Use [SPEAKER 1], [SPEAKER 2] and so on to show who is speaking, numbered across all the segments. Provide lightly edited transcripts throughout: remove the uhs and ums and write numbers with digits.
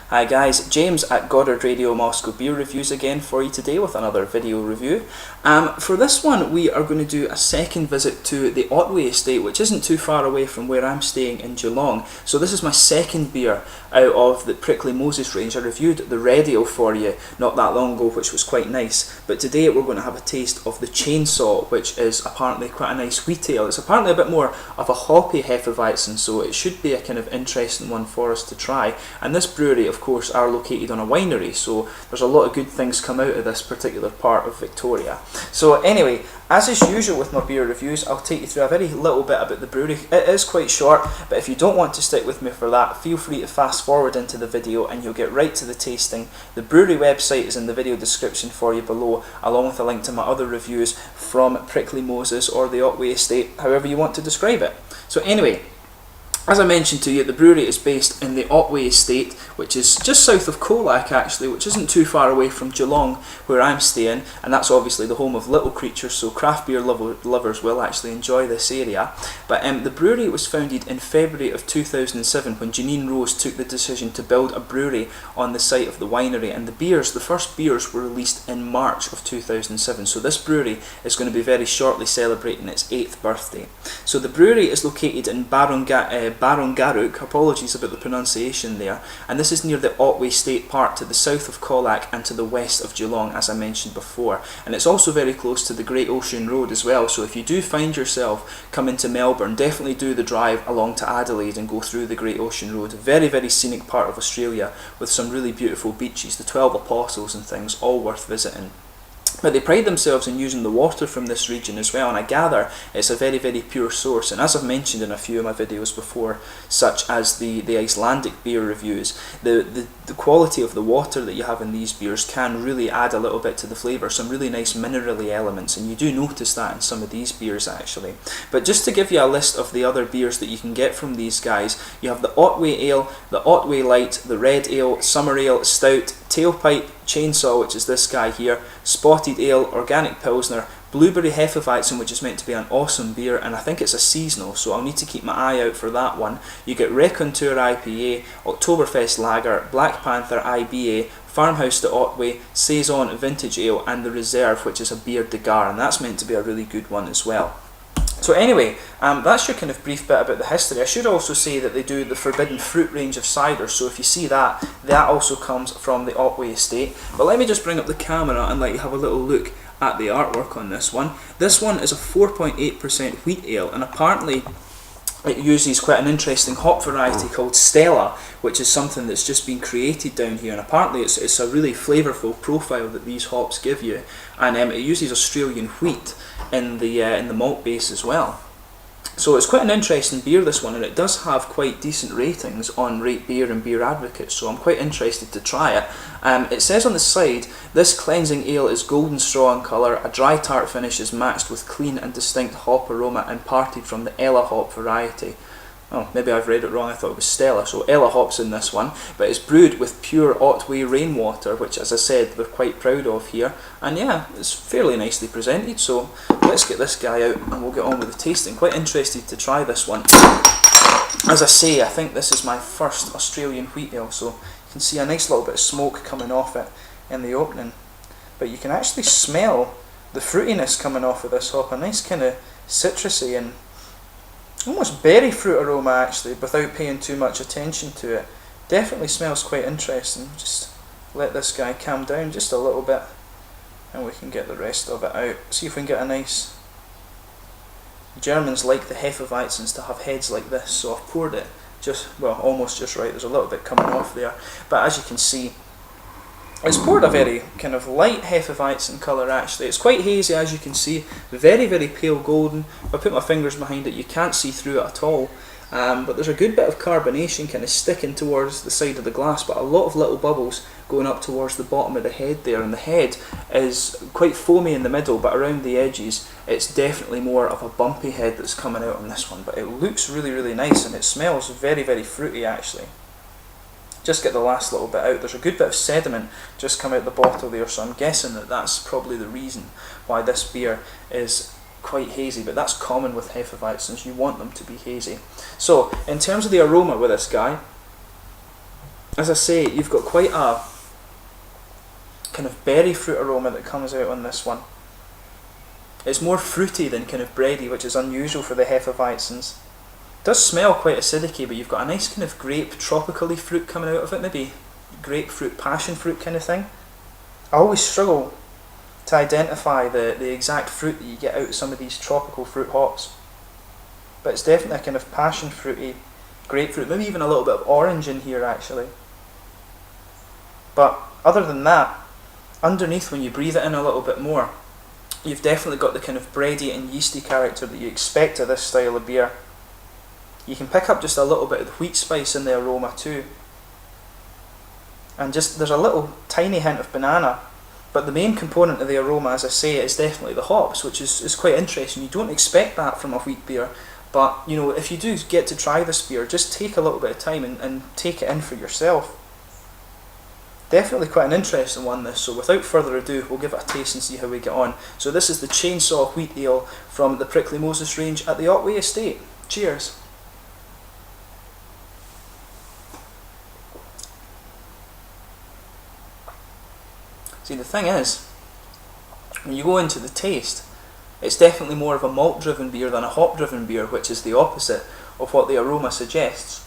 [SPEAKER 1] Hi guys, James at Goddard Radio Moscow Beer Reviews again for you today with another video review. For this one we are going to do a second visit to the Otway Estate, which isn't too far away from where I'm staying in Geelong. So this is my second beer out of the Prickly Moses range. I reviewed the Red Ale for you not that long ago, which was quite nice, but today we're going to have a taste of the ChainSAW, which is apparently quite a nice wheat ale. It's apparently a bit more of a hoppy Hefeweizen, so it should be a kind of interesting one for us to try. And this brewery, of course, are located on a winery, so there's a lot of good things come out of this particular part of Victoria. So anyway, as is usual with my beer reviews, I'll take you through a very little bit about the brewery. It is quite short, but if you don't want to stick with me for that, feel free to fast forward into the video and you'll get right to the tasting. The brewery website is in the video description for you below, along with a link to my other reviews from Prickly Moses or the Otway Estate, however you want to describe it. So anyway, as I mentioned to you, the brewery is based in the Otway Estate, which is just south of Colac actually, which isn't too far away from Geelong, where I'm staying, and that's obviously the home of Little Creatures, so craft beer lovers will actually enjoy this area. But the brewery was founded in February of 2007 when Janine Rose took the decision to build a brewery on the site of the winery, and the first beers were released in March of 2007, so this brewery is going to be very shortly celebrating its 8th birthday. So the brewery is located in Barongarook, apologies about the pronunciation there, and this is near the Otway State Park to the south of Colac and to the west of Geelong, as I mentioned before. And it's also very close to the Great Ocean Road as well, so if you do find yourself coming to Melbourne, definitely do the drive along to Adelaide and go through the Great Ocean Road. Very, very scenic part of Australia with some really beautiful beaches, the 12 Apostles and things, all worth visiting. But they pride themselves in using the water from this region as well, and I gather it's a very, very pure source. And as I've mentioned in a few of my videos before, such as the Icelandic beer reviews, the quality of the water that you have in these beers can really add a little bit to the flavour, some really nice minerally elements, and you do notice that in some of these beers actually. But just to give you a list of the other beers that you can get from these guys, you have the Otway Ale, the Otway Light, the Red Ale, Summer Ale, Stout, Tailpipe, ChainSAW, which is this guy here, Spotted Ale, Organic Pilsner, Blueberry Hefeweizen, which is meant to be an awesome beer, and I think it's a seasonal, so I'll need to keep my eye out for that one. You get Raconteur IPA, Oktoberfest Lager, Black Panther IBA, Farmhouse de Otway, Saison Vintage Ale, and the Reserve, which is a Bière de Gare, and that's meant to be a really good one as well. So anyway, that's your kind of brief bit about the history. I should also say that they do the Forbidden Fruit range of cider, so if you see that, that also comes from the Otway Estate. But let me just bring up the camera and let you have a little look at the artwork on this one. This one is a 4.8% wheat ale, and apparently it uses quite an interesting hop variety called Stella, which is something that's just been created down here, and apparently it's a really flavourful profile that these hops give you, and it uses Australian wheat in the malt base as well. So it's quite an interesting beer, this one, and it does have quite decent ratings on Rate Beer and Beer Advocate, so I'm quite interested to try it. It says on the side, this cleansing ale is golden straw in colour, a dry tart finish is matched with clean and distinct hop aroma imparted from the Ella hop variety. Oh, maybe I've read it wrong, I thought it was Stella, so Ella hops in this one, but it's brewed with pure Otway rainwater, which, as I said, they're quite proud of here, and yeah, it's fairly nicely presented, so let's get this guy out and we'll get on with the tasting. Quite interested to try this one. As I say, I think this is my first Australian wheat ale, so you can see a nice little bit of smoke coming off it in the opening, but you can actually smell the fruitiness coming off of this hop, a nice kind of citrusy and almost berry fruit aroma actually, without paying too much attention to it. Definitely smells quite interesting. Just let this guy calm down just a little bit and we can get the rest of it out. See if we can get a nice... Germans like the Hefeweizens to have heads like this, so I've poured it just, well, almost just right. There's a little bit coming off there, but as you can see, it's poured a very kind of light Hefeweizen colour actually. It's quite hazy, as you can see, very, very pale golden. If I put my fingers behind it, you can't see through it at all. But there's a good bit of carbonation kind of sticking towards the side of the glass, but a lot of little bubbles going up towards the bottom of the head there, and the head is quite foamy in the middle, but around the edges it's definitely more of a bumpy head that's coming out on this one. But it looks really, really nice, and it smells very, very fruity actually. Just get the last little bit out. There's a good bit of sediment just come out the bottle there, so I'm guessing that that's probably the reason why this beer is quite hazy, but that's common with Hefeweizens, you want them to be hazy. So in terms of the aroma with this guy, as I say, you've got quite a kind of berry fruit aroma that comes out on this one. It's more fruity than kind of bready, which is unusual for the Hefeweizens. It does smell quite acidic, but you've got a nice kind of grape, tropically fruit coming out of it, maybe grapefruit, passion fruit kind of thing. I always struggle to identify the exact fruit that you get out of some of these tropical fruit hops. But it's definitely a kind of passion fruity, grapefruit, maybe even a little bit of orange in here actually. But other than that, underneath when you breathe it in a little bit more, you've definitely got the kind of bready and yeasty character that you expect of this style of beer. You can pick up just a little bit of the wheat spice in the aroma too. And just there's a little tiny hint of banana. But the main component of the aroma, as I say, is definitely the hops, which is quite interesting. You don't expect that from a wheat beer. But, you know, if you do get to try this beer, just take a little bit of time and take it in for yourself. Definitely quite an interesting one, this. So without further ado, we'll give it a taste and see how we get on. So this is the ChainSAW Wheat Ale from the Prickly Moses range at the Otway Estate. Cheers. See, the thing is, when you go into the taste, it's definitely more of a malt-driven beer than a hop-driven beer, which is the opposite of what the aroma suggests.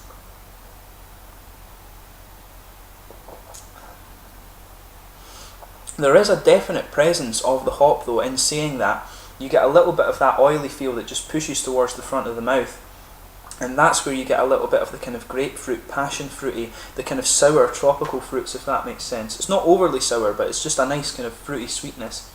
[SPEAKER 1] There is a definite presence of the hop though. In saying that, you get a little bit of that oily feel that just pushes towards the front of the mouth. And that's where you get a little bit of the kind of grapefruit, passion fruity, the kind of sour tropical fruits, if that makes sense. It's not overly sour, but it's just a nice kind of fruity sweetness.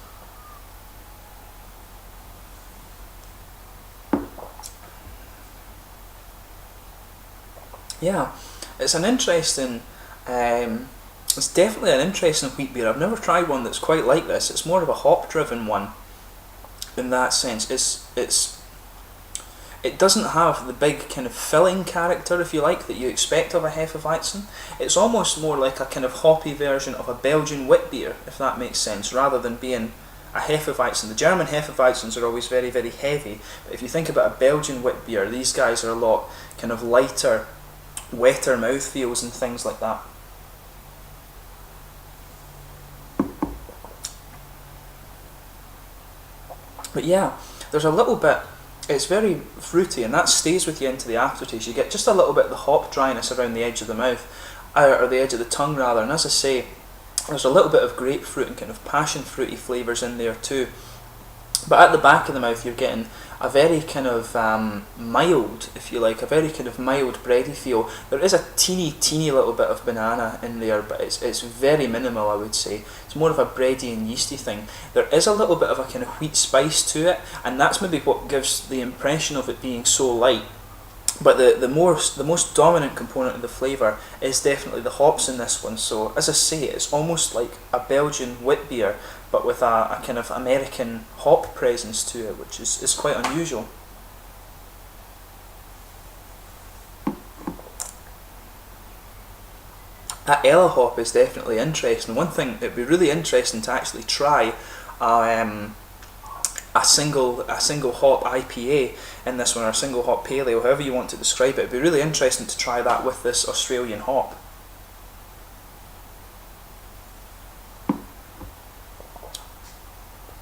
[SPEAKER 1] Yeah, it's an interesting, it's definitely an interesting wheat beer. I've never tried one that's quite like this. It's more of a hop-driven one in that sense. It doesn't have the big kind of filling character, if you like, that you expect of a Hefeweizen. It's almost more like a kind of hoppy version of a Belgian wit beer, if that makes sense, rather than being a Hefeweizen. The German Hefeweizens are always very, very heavy, but if you think about a Belgian wit beer, these guys are a lot kind of lighter, wetter mouthfeels and things like that. But yeah, there's a little bit. It's very fruity, and that stays with you into the aftertaste. You get just a little bit of the hop dryness around the edge of the mouth, or the edge of the tongue rather, and as I say, there's a little bit of grapefruit and kind of passion fruity flavours in there too. But at the back of the mouth you're getting a very kind of mild, if you like, a very kind of mild bready feel. There is a teeny little bit of banana in there, but it's very minimal, I would say. It's more of a bready and yeasty thing. There is a little bit of a kind of wheat spice to it, and that's maybe what gives the impression of it being so light. But the most dominant component of the flavour is definitely the hops in this one. So as I say, it's almost like a Belgian wit beer, but with a kind of American hop presence to it, which is quite unusual. That Ella hop is definitely interesting. One thing, it'd be really interesting to actually try a single hop IPA in this one, or a single hop pale ale, however you want to describe it. It'd be really interesting to try that with this Australian hop.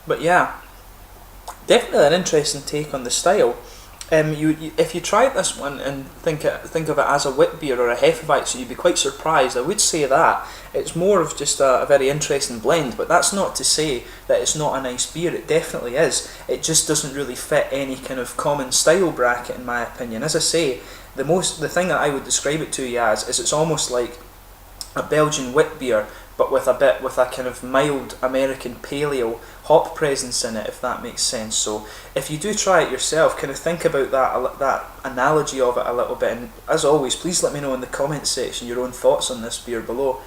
[SPEAKER 1] But yeah, definitely an interesting take on the style. If you tried this one and think of it as a wit beer or a Hefeweizen, you'd be quite surprised. I would say that it's more of just a very interesting blend, but that's not to say that it's not a nice beer. It definitely is. It just doesn't really fit any kind of common style bracket, in my opinion. As I say, the thing that I would describe it to you as is it's almost like a Belgian wit beer, but with a kind of mild American pale ale hop presence in it, if that makes sense. So if you do try it yourself, kind of think about that analogy of it a little bit, and as always, please let me know in the comments section your own thoughts on this beer below.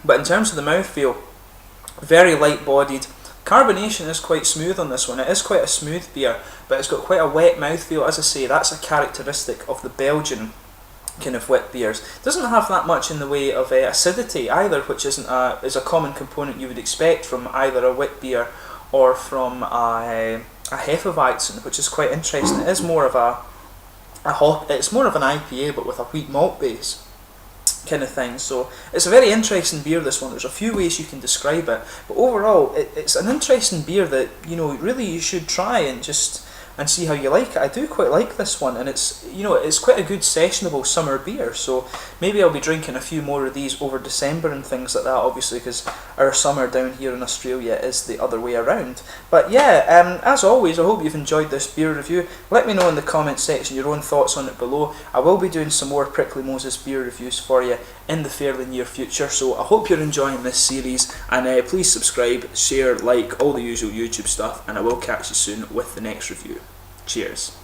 [SPEAKER 1] But in terms of the mouthfeel, very light bodied. Carbonation is quite smooth on this one. It is quite a smooth beer, but it's got quite a wet mouthfeel. As I say, that's a characteristic of the Belgian kind of wet beers. It doesn't have that much in the way of acidity either, which is a common component you would expect from either a wet beer or from a Hefeweizen, which is quite interesting. It is more of a it's more of an IPA but with a wheat malt base kind of thing. So it's a very interesting beer, this one. There's a few ways you can describe it, but overall it's an interesting beer that, you know, really you should try and see how you like it. I do quite like this one, and it's, you know, it's quite a good sessionable summer beer, so maybe I'll be drinking a few more of these over December and things like that, obviously, because our summer down here in Australia is the other way around. But yeah, as always, I hope you've enjoyed this beer review. Let me know in the comment section your own thoughts on it below. I will be doing some more Prickly Moses beer reviews for you in the fairly near future, so I hope you're enjoying this series, and please subscribe, share, like, all the usual YouTube stuff, and I will catch you soon with the next review. Cheers.